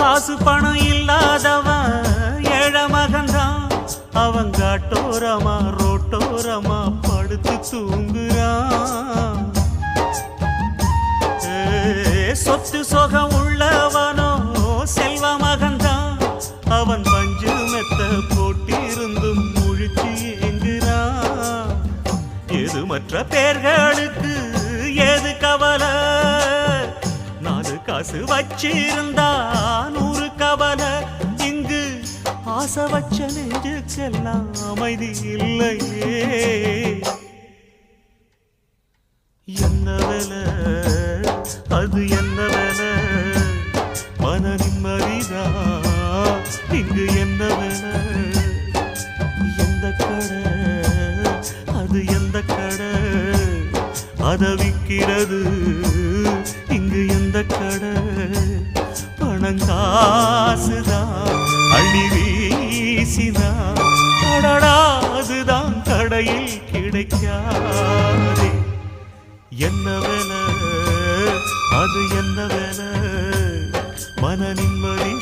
காசு பணம் இல்லாதவன் ஏழ மகன்தான். அவன் காட்டோரமா ரோட்டோரமா படுத்து தூங்குறான். சொத்து சொகம் உள்ளவனோ செல்வ மகன்தான். அவன் பஞ்சு மெத்த போட்டிருந்தும் முழிச்சு ஏங்குறான். எது மற்ற பேர்களுக்கு ஏது கவலை, 4 காசு வச்சிருந்தா 100 கவலை. இங்கு ஆசை வச்ச நெஞ்சுக்கெல்லாம் அமைதி இல்லையே. என்ன வேலை அது என்ன வேலை, மன நிம்மதிதான் இங்கு என்ன வேலை. எந்த கடை அது எந்த கடை, அதை விற்கிறது இங்கு எந்த கடை. பணங்காசுதான் அள்ளி வீசிதான் அடடா அதுதான் கடையில் கிடைக்காதே. என்ன வேலை அது என்ன வேலை, மன நிம்மதி